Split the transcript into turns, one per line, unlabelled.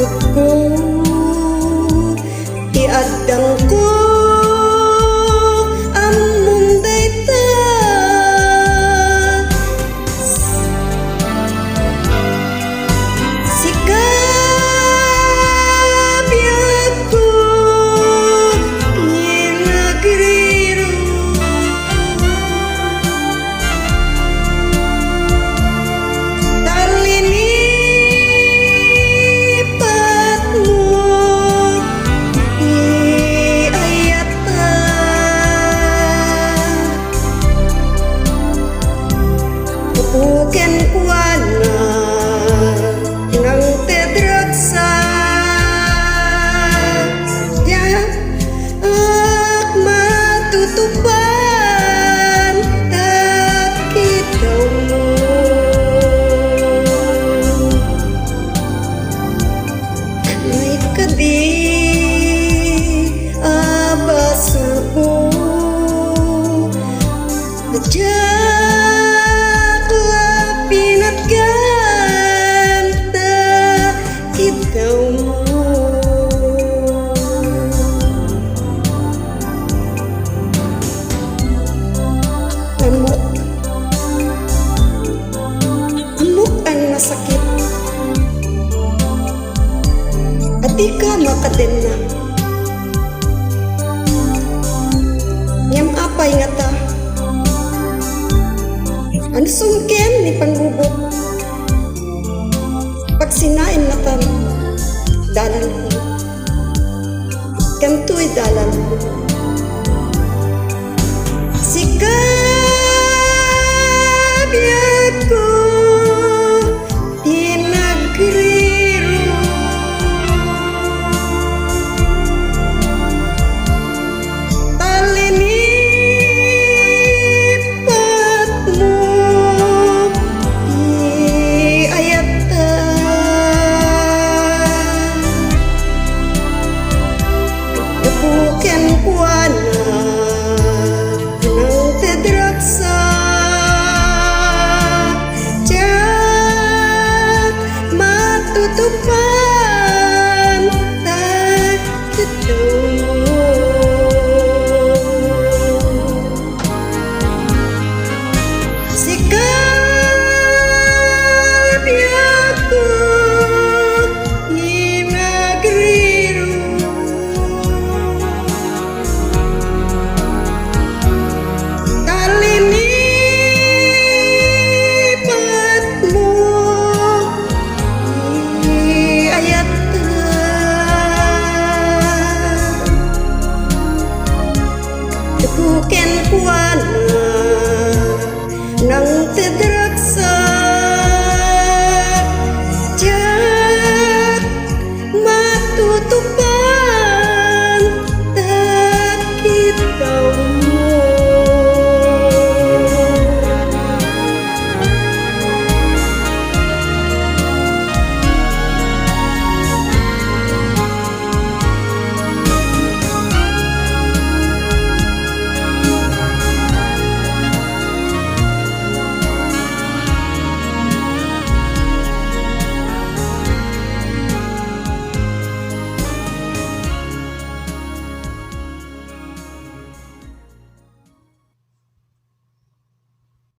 ko iadang ko among dayta sikabiyag ko nginagriro talinipat mo iayata uken kuana nang tedraksa ya ak matutupan takit daw mo may kadi abasul ko najak lapinat ganta ikaw mo amok amok ang nasakit at di ka makaden na ngam apay nga ta ano sungken ni pangbubok pag sinain na tan dalan ko kanto'y dalan ko sikabiyag ko